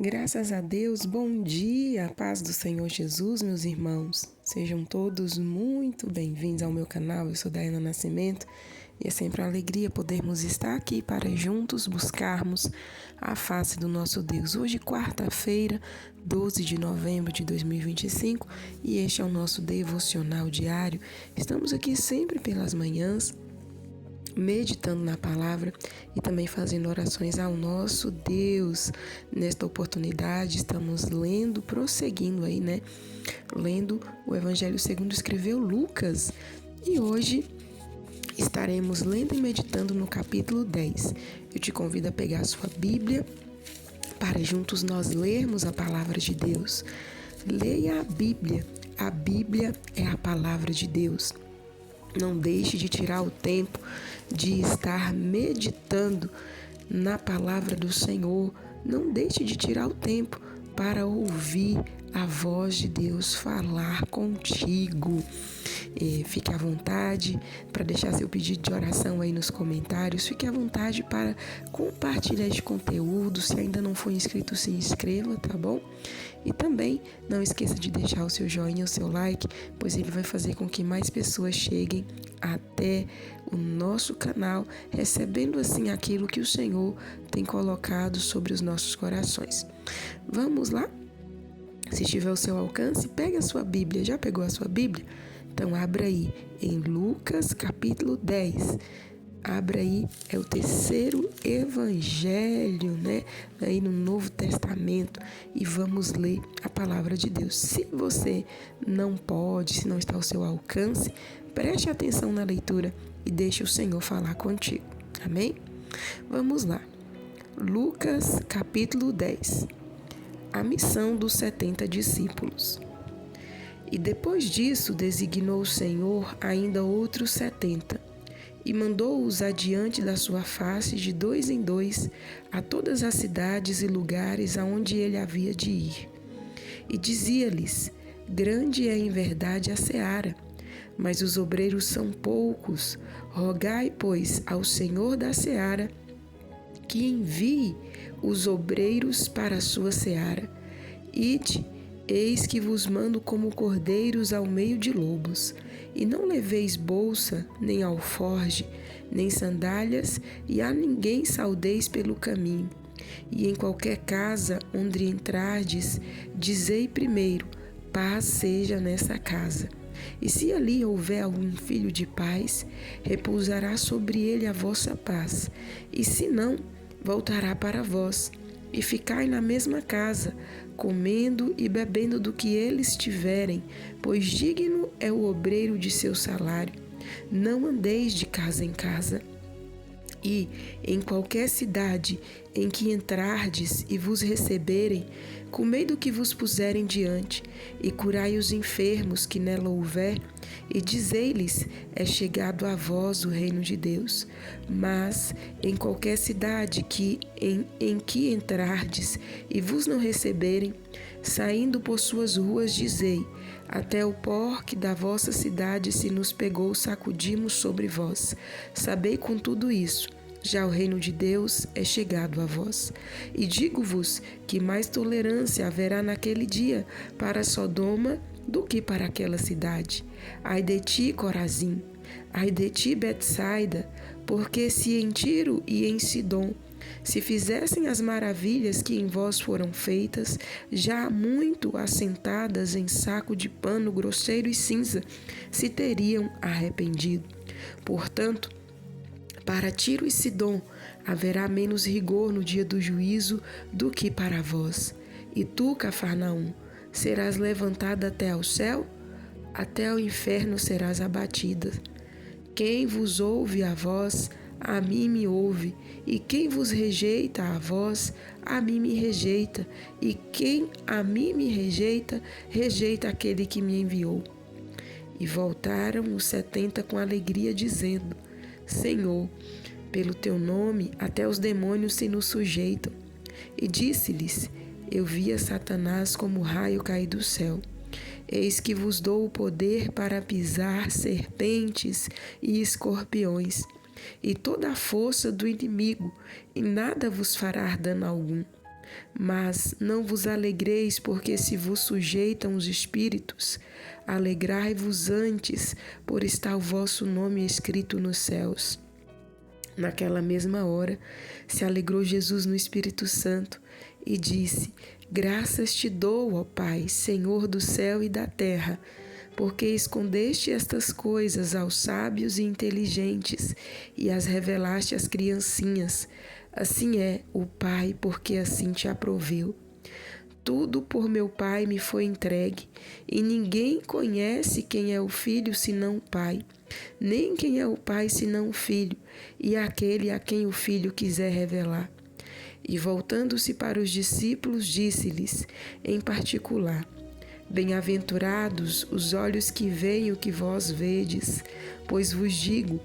Graças a Deus, bom dia, a paz do Senhor Jesus, meus irmãos. Sejam todos muito bem-vindos ao meu canal. Eu sou Daiana Nascimento e é sempre uma alegria podermos estar aqui para juntos buscarmos a face do nosso Deus. Hoje, quarta-feira, 12 de novembro de 2025, e este é o nosso devocional diário. Estamos aqui sempre pelas manhãs, meditando na palavra e também fazendo orações ao nosso Deus. Nesta oportunidade estamos prosseguindo aí, lendo o Evangelho segundo escreveu Lucas. E hoje estaremos lendo e meditando no capítulo 10. Eu te convido a pegar a sua Bíblia para juntos nós lermos a palavra de Deus. Leia a Bíblia. A Bíblia é a palavra de Deus. Não deixe de tirar o tempo de estar meditando na palavra do Senhor. Não deixe de tirar o tempo para ouvir a voz de Deus falar contigo. Fique à vontade para deixar seu pedido de oração aí nos comentários. Fique à vontade para compartilhar este conteúdo. Se ainda não for inscrito, se inscreva, tá bom? E também não esqueça de deixar o seu joinha, o seu like, pois ele vai fazer com que mais pessoas cheguem até o nosso canal, recebendo assim aquilo que o Senhor tem colocado sobre os nossos corações. Vamos lá? Se tiver ao seu alcance, pegue a sua Bíblia. Já pegou a sua Bíblia? Então abra aí em Lucas capítulo 10. Abra aí, é o terceiro evangelho, aí no Novo Testamento, e vamos ler a palavra de Deus. Se você não pode, se não está ao seu alcance, preste atenção na leitura e deixe o Senhor falar contigo. Amém? Vamos lá. Lucas capítulo 10. A missão dos 70 discípulos. E depois disso designou o Senhor ainda outros 70, e mandou-os adiante da sua face de 2 em 2 a todas as cidades e lugares aonde ele havia de ir. E dizia-lhes: grande é em verdade a seara, mas os obreiros são poucos. Rogai, pois, ao Senhor da seara que envie os obreiros para a sua seara. Ide, eis que vos mando como cordeiros ao meio de lobos. E não leveis bolsa, nem alforge, nem sandálias, e a ninguém saudeis pelo caminho. E em qualquer casa onde entrardes, dizei primeiro: paz seja nessa casa. E se ali houver algum filho de paz, repousará sobre ele a vossa paz. E se não, voltará para vós. E ficai na mesma casa, comendo e bebendo do que eles tiverem, pois digno é o obreiro de seu salário. Não andeis de casa em casa. E em qualquer cidade em que entrardes e vos receberem, comei do que vos puserem diante, e curai os enfermos que nela houver, e dizei-lhes: é chegado a vós o reino de Deus. Mas em qualquer cidade em que entrardes e vos não receberem, saindo por suas ruas, dizei: até o pó que da vossa cidade se nos pegou, sacudimos sobre vós. Sabei com tudo isso, já o reino de Deus é chegado a vós. E digo-vos que mais tolerância haverá naquele dia para Sodoma do que para aquela cidade. Ai de ti, Corazim! Ai de ti, Betsaida! Porque se em Tiro e em Sidom se fizessem as maravilhas que em vós foram feitas, já muito assentadas em saco de pano grosseiro e cinza, se teriam arrependido. Portanto, para Tiro e Sidom haverá menos rigor no dia do juízo do que para vós. E tu, Cafarnaum, serás levantada até ao céu? Até ao inferno serás abatida. Quem vos ouve a vós, a mim me ouve, e quem vos rejeita a vós, a mim me rejeita, e quem a mim me rejeita, rejeita aquele que me enviou. E voltaram os 70 com alegria, dizendo: Senhor, pelo teu nome até os demônios se nos sujeitam. E disse-lhes: eu via Satanás como raio cair do céu. Eis que vos dou o poder para pisar serpentes e escorpiões, e toda a força do inimigo, e nada vos fará dano algum. Mas não vos alegreis, porque se vos sujeitam os espíritos, alegrai-vos antes, por estar o vosso nome escrito nos céus. Naquela mesma hora, se alegrou Jesus no Espírito Santo e disse: Graças te dou, ó Pai, Senhor do céu e da terra, porque escondeste estas coisas aos sábios e inteligentes e as revelaste às criancinhas. Assim é o Pai, porque assim te aproveu. Tudo por meu Pai me foi entregue, e ninguém conhece quem é o Filho senão o Pai, nem quem é o Pai senão o Filho, e aquele a quem o Filho quiser revelar. E voltando-se para os discípulos, disse-lhes, em particular: Bem-aventurados os olhos que veem o que vós vedes, pois vos digo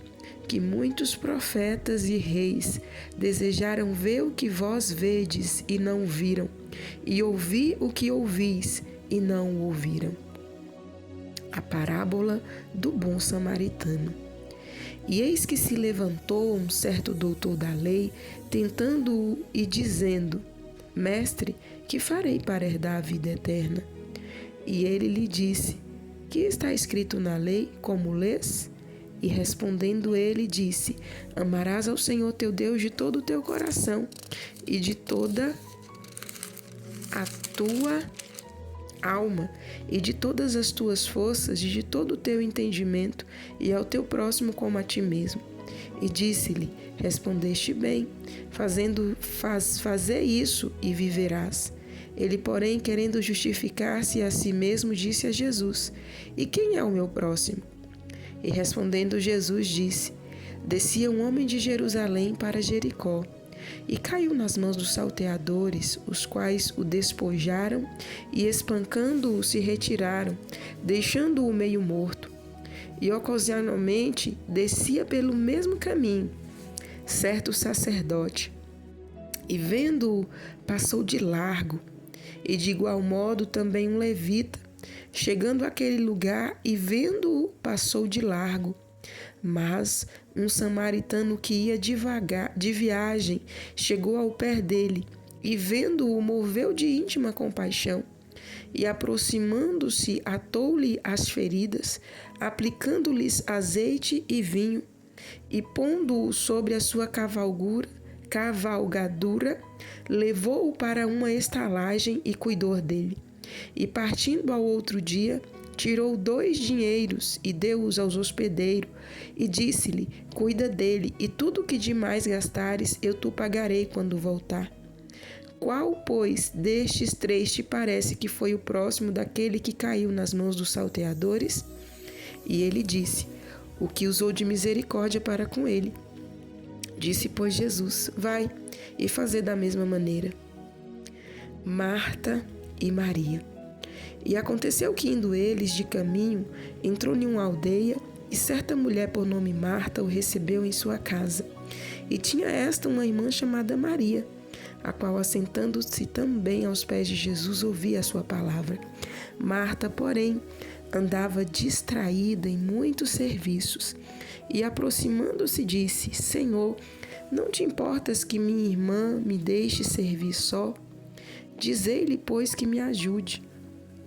que muitos profetas e reis desejaram ver o que vós vedes e não viram, e ouvir o que ouvis e não o ouviram. A parábola do bom samaritano. E eis que se levantou um certo doutor da lei, tentando-o e dizendo: Mestre, que farei para herdar a vida eterna? E ele lhe disse: Que está escrito na lei, como lês? E respondendo ele, disse: Amarás ao Senhor teu Deus de todo o teu coração e de toda a tua alma e de todas as tuas forças e de todo o teu entendimento, e ao teu próximo como a ti mesmo. E disse-lhe: Respondeste bem, faze isso e viverás. Ele, porém, querendo justificar-se a si mesmo, disse a Jesus: E quem é o meu próximo? E respondendo Jesus disse: Descia um homem de Jerusalém para Jericó, e caiu nas mãos dos salteadores, os quais o despojaram e, espancando-o, se retiraram, deixando-o meio morto. E ocasionalmente descia pelo mesmo caminho certo sacerdote, e vendo-o, passou de largo. E de igual modo também um levita, chegando àquele lugar e vendo-o, passou de largo. Mas um samaritano que ia de viagem chegou ao pé dele e, vendo-o, moveu de íntima compaixão e, aproximando-se, atou-lhe as feridas, aplicando-lhes azeite e vinho, e, pondo-o sobre a sua cavalgadura, levou-o para uma estalagem e cuidou dele. E, partindo ao outro dia, tirou 2 dinheiros e deu-os aos hospedeiros, e disse-lhe: Cuida dele, e tudo o que demais gastares eu te pagarei quando voltar. Qual, pois, destes 3 te parece que foi o próximo daquele que caiu nas mãos dos salteadores? E ele disse: O que usou de misericórdia para com ele. Disse, pois, Jesus: Vai e fazei da mesma maneira. Marta e Maria. E aconteceu que, indo eles de caminho, entrou em uma aldeia, e certa mulher por nome Marta o recebeu em sua casa. E tinha esta uma irmã chamada Maria, a qual, assentando-se também aos pés de Jesus, ouvia a sua palavra. Marta, porém, andava distraída em muitos serviços, e, aproximando-se, disse: Senhor, não te importas que minha irmã me deixe servir só? Dizei-lhe, pois, que me ajude.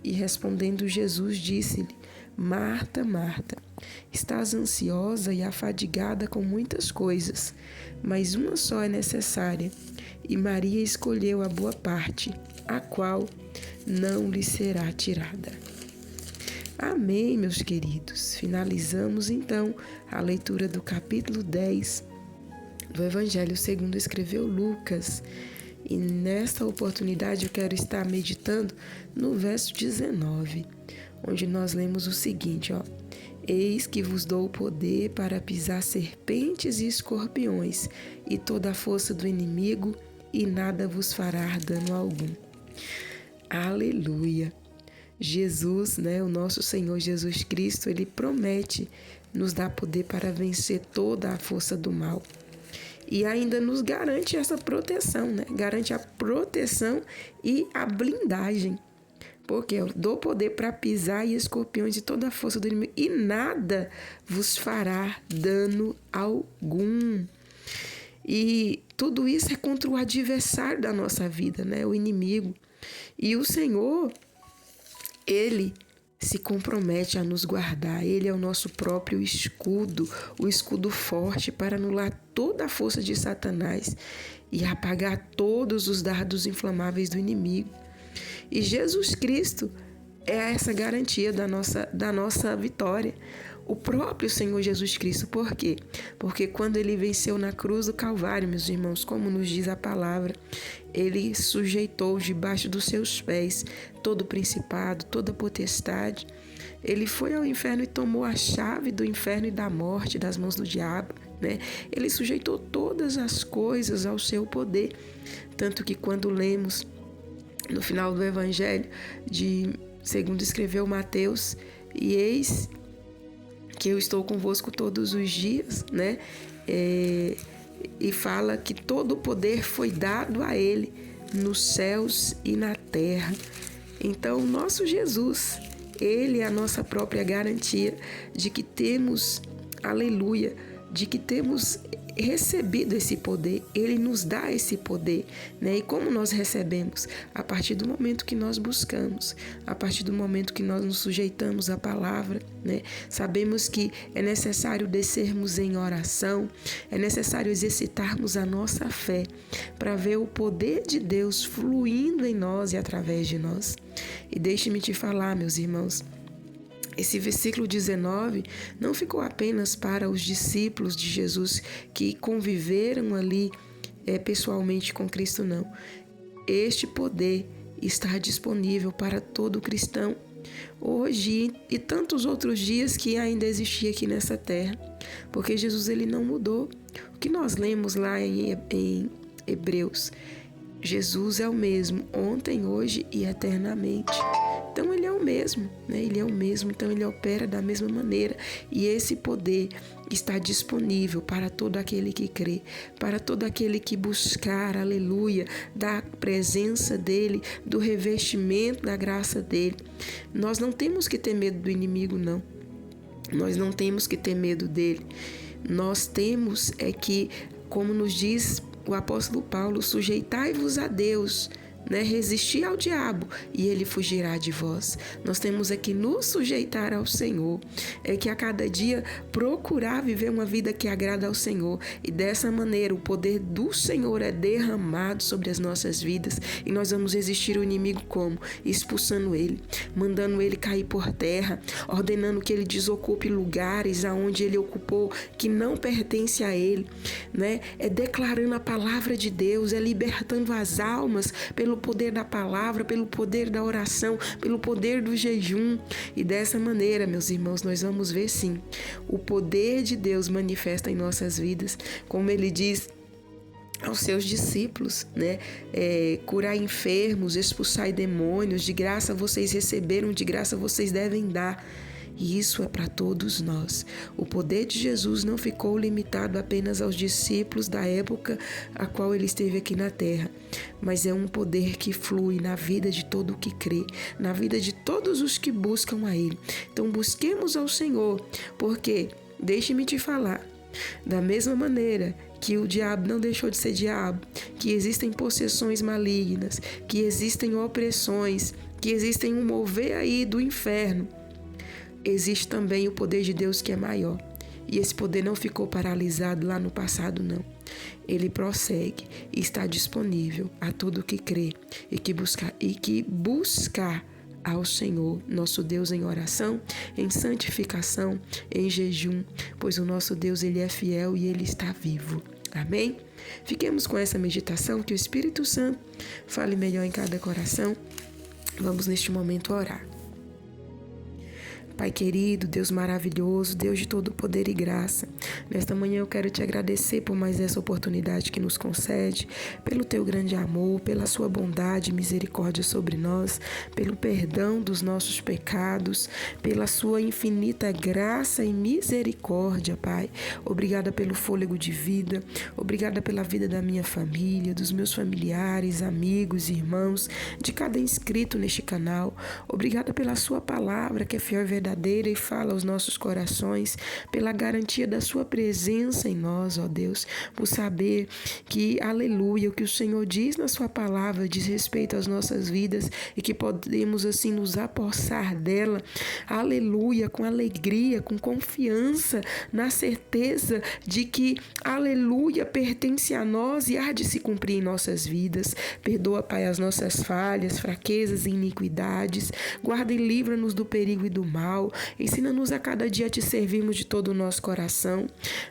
E respondendo Jesus, disse-lhe: Marta, Marta, estás ansiosa e afadigada com muitas coisas, mas uma só é necessária, e Maria escolheu a boa parte, a qual não lhe será tirada. Amém, meus queridos. Finalizamos, então, a leitura do capítulo 10 do Evangelho segundo escreveu Lucas. E nesta oportunidade eu quero estar meditando no verso 19, onde nós lemos o seguinte, Eis que vos dou o poder para pisar serpentes e escorpiões e toda a força do inimigo, e nada vos fará dano algum. Aleluia! Jesus, o nosso Senhor Jesus Cristo, Ele promete nos dar poder para vencer toda a força do mal. E ainda nos garante essa proteção, Garante a proteção e a blindagem. Porque eu dou poder para pisar em escorpiões e toda a força do inimigo, e nada vos fará dano algum. E tudo isso é contra o adversário da nossa vida, né? O inimigo. E o Senhor, Ele se compromete a nos guardar. Ele é o nosso próprio escudo, o escudo forte para anular toda a força de Satanás e apagar todos os dardos inflamáveis do inimigo. E Jesus Cristo é essa garantia da nossa vitória. O próprio Senhor Jesus Cristo. Por quê? Porque quando Ele venceu na cruz do Calvário, meus irmãos, como nos diz a palavra, Ele sujeitou debaixo dos seus pés todo principado, toda potestade. Ele foi ao inferno e tomou a chave do inferno e da morte das mãos do diabo, né? Ele sujeitou todas as coisas ao seu poder. Tanto que quando lemos no final do Evangelho, segundo escreveu Mateus, e eis que eu estou convosco todos os dias, né? E fala que todo o poder foi dado a Ele nos céus e na terra. Então, nosso Jesus, Ele é a nossa própria garantia de que temos, aleluia, de que temos recebido esse poder. Ele nos dá esse poder, né? E como nós recebemos? A partir do momento que nós buscamos, a partir do momento que nós nos sujeitamos à palavra, né? Sabemos que é necessário descermos em oração, é necessário exercitarmos a nossa fé para ver o poder de Deus fluindo em nós e através de nós. E deixe-me te falar, meus irmãos, esse versículo 19 não ficou apenas para os discípulos de Jesus que conviveram ali pessoalmente com Cristo, não. Este poder está disponível para todo cristão hoje e tantos outros dias que ainda existia aqui nessa terra, porque Jesus ele não mudou. O que nós lemos lá em Hebreus, Jesus é o mesmo ontem, hoje e eternamente. Então Ele é o mesmo, né? Ele é o mesmo, então Ele opera da mesma maneira. E esse poder está disponível para todo aquele que crê, para todo aquele que buscar, aleluia, da presença dEle, do revestimento da graça dEle. Nós não temos que ter medo do inimigo, não. Nós não temos que ter medo dele. Nós temos que, como nos diz o apóstolo Paulo, sujeitai-vos a Deus, né? Resistir ao diabo e ele fugirá de vós. Nós temos que nos sujeitar ao Senhor, que a cada dia procurar viver uma vida que agrada ao Senhor, e dessa maneira o poder do Senhor é derramado sobre as nossas vidas e nós vamos resistir ao inimigo como? Expulsando ele, mandando ele cair por terra, ordenando que ele desocupe lugares aonde ele ocupou que não pertence a ele, né? É declarando a palavra de Deus, é libertando as almas pelo poder da palavra, pelo poder da oração, pelo poder do jejum. E dessa maneira, meus irmãos, nós vamos ver sim o poder de Deus manifesta em nossas vidas, como ele diz aos seus discípulos, né? Curar enfermos, expulsar demônios, de graça vocês receberam, de graça vocês devem dar. E isso é para todos nós. O poder de Jesus não ficou limitado apenas aos discípulos da época a qual ele esteve aqui na terra, mas é um poder que flui na vida de todo o que crê, na vida de todos os que buscam a Ele. Então busquemos ao Senhor, porque, deixe-me te falar, da mesma maneira que o diabo não deixou de ser diabo, que existem possessões malignas, que existem opressões, que existem um mover aí do inferno, existe também o poder de Deus que é maior. E esse poder não ficou paralisado lá no passado, não. Ele prossegue e está disponível a todo que crê e que buscar ao Senhor, nosso Deus, em oração, em santificação, em jejum, pois o nosso Deus ele é fiel e ele está vivo. Amém? Fiquemos com essa meditação, que o Espírito Santo fale melhor em cada coração. Vamos neste momento orar. Pai querido, Deus maravilhoso, Deus de todo poder e graça, nesta manhã eu quero te agradecer por mais essa oportunidade que nos concede, pelo teu grande amor, pela sua bondade e misericórdia sobre nós, pelo perdão dos nossos pecados, pela sua infinita graça e misericórdia, Pai. Obrigada pelo fôlego de vida, obrigada pela vida da minha família, dos meus familiares, amigos, irmãos, de cada inscrito neste canal. Obrigada pela sua palavra que é fiel e verdadeira verdadeira e fala aos nossos corações, pela garantia da sua presença em nós, ó Deus, por saber que, aleluia, o que o Senhor diz na sua palavra diz respeito às nossas vidas e que podemos assim nos apossar dela, aleluia, com alegria, com confiança, na certeza de que, aleluia, pertence a nós e há de se cumprir em nossas vidas. Perdoa, Pai, as nossas falhas, fraquezas e iniquidades. Guarda e livra-nos do perigo e do mal. Ensina-nos a cada dia a te servirmos de todo o nosso coração.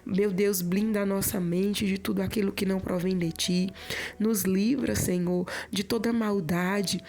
Meu Deus, blinda a nossa mente de tudo aquilo que não provém de ti. Nos livra, Senhor, de toda maldade.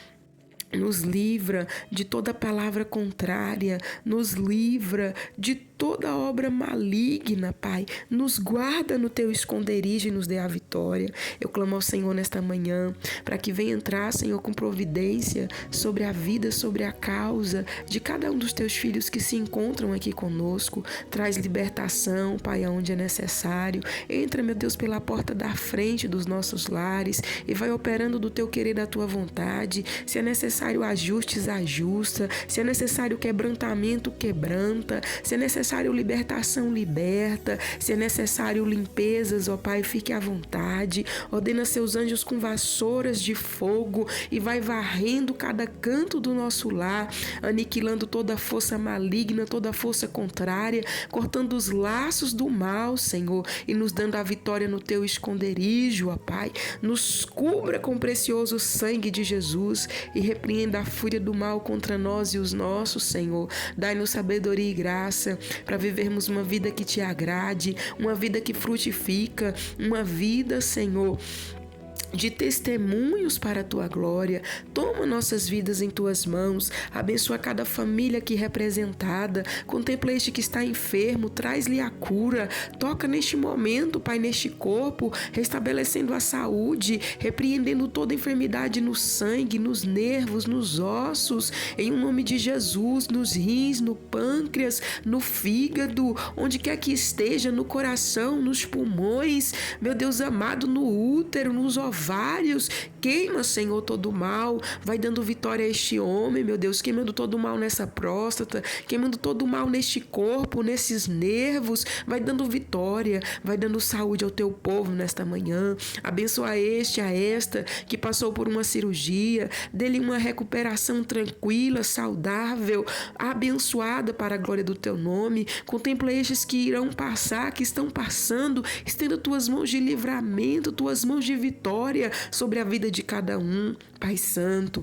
Nos livra de toda palavra contrária, nos livra de toda obra maligna, Pai. Nos guarda no teu esconderijo e nos dê a vitória. Eu clamo ao Senhor nesta manhã para que venha entrar, Senhor, com providência sobre a vida, sobre a causa de cada um dos teus filhos que se encontram aqui conosco. Traz libertação, Pai, aonde é necessário. Entra, meu Deus, pela porta da frente dos nossos lares e vai operando do teu querer, da tua vontade. Se é necessário ajustes, ajusta. Se é necessário quebrantamento, quebranta. Se é necessário libertação, liberta. Se é necessário limpezas, ó Pai, fique à vontade. Ordena seus anjos com vassouras de fogo e vai varrendo cada canto do nosso lar, aniquilando toda força maligna, toda força contrária, cortando os laços do mal, Senhor, e nos dando a vitória no teu esconderijo, ó Pai. Nos cubra com o precioso sangue de Jesus e repreenda a fúria do mal contra nós e os nossos, Senhor. Dai-nos sabedoria e graça para vivermos uma vida que te agrade, uma vida que frutifica, uma vida, Senhor, de testemunhos para a tua glória. Toma nossas vidas em tuas mãos, abençoa cada família aqui representada, contempla este que está enfermo, traz-lhe a cura, toca neste momento, Pai, neste corpo, restabelecendo a saúde, repreendendo toda enfermidade no sangue, nos nervos, nos ossos, em nome de Jesus, nos rins, no pâncreas, no fígado, onde quer que esteja, no coração, nos pulmões, meu Deus amado, no útero, nos ovários. Queima, Senhor, todo o mal, vai dando vitória a este homem, meu Deus, queimando todo o mal nessa próstata, queimando todo o mal neste corpo, nesses nervos, vai dando vitória, vai dando saúde ao teu povo nesta manhã. Abençoa este, a esta, que passou por uma cirurgia, dê-lhe uma recuperação tranquila, saudável, abençoada para a glória do teu nome. Contempla estes que irão passar, que estão passando, estenda tuas mãos de livramento, tuas mãos de vitória sobre a vida de cada um, Pai Santo.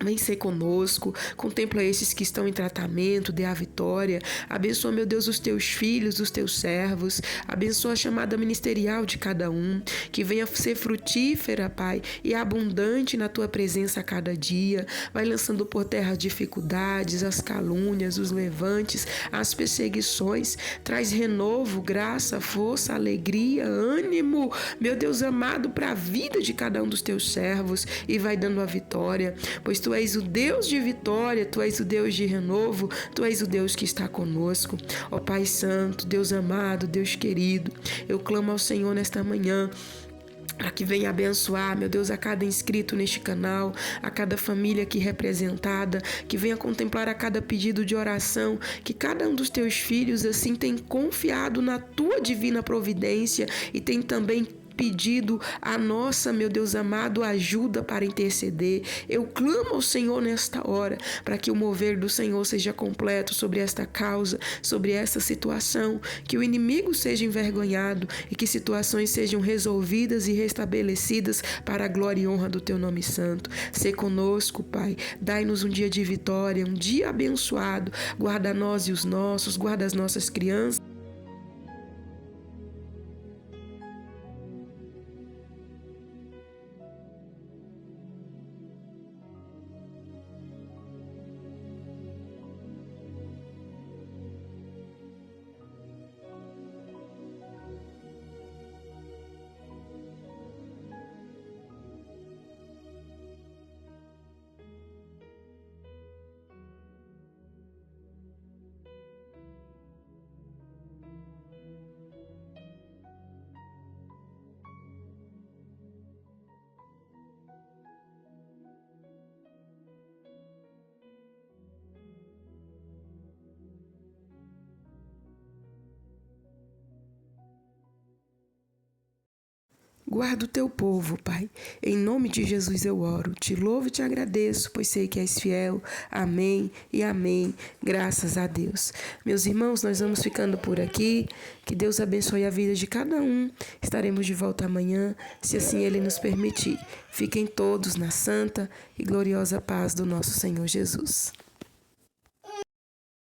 Vem ser conosco, contempla esses que estão em tratamento, dê a vitória. Abençoa, meu Deus, os teus filhos, os teus servos. Abençoa a chamada ministerial de cada um, que venha ser frutífera, Pai, e abundante na tua presença a cada dia. Vai lançando por terra as dificuldades, as calúnias, os levantes, as perseguições. Traz renovo, graça, força, alegria, ânimo, meu Deus amado, para a vida de cada um dos teus servos e vai dando a vitória, pois tu és o Deus de vitória, tu és o Deus de renovo, tu és o Deus que está conosco. Ó Pai Santo, Deus amado, Deus querido, eu clamo ao Senhor nesta manhã para que venha abençoar, meu Deus, a cada inscrito neste canal, a cada família aqui representada, que venha contemplar a cada pedido de oração, que cada um dos teus filhos assim tem confiado na tua divina providência e tem também pedido a nossa, meu Deus amado, ajuda para interceder. Eu clamo ao Senhor nesta hora para que o mover do Senhor seja completo sobre esta causa, sobre esta situação, que o inimigo seja envergonhado e que situações sejam resolvidas e restabelecidas para a glória e honra do teu nome santo. Sê conosco, Pai, dai-nos um dia de vitória, um dia abençoado, guarda nós e os nossos, guarda as nossas crianças. Guarda o teu povo, Pai. Em nome de Jesus eu oro. Te louvo e te agradeço, pois sei que és fiel. Amém e amém. Graças a Deus. Meus irmãos, nós vamos ficando por aqui. Que Deus abençoe a vida de cada um. Estaremos de volta amanhã, se assim Ele nos permitir. Fiquem todos na santa e gloriosa paz do nosso Senhor Jesus.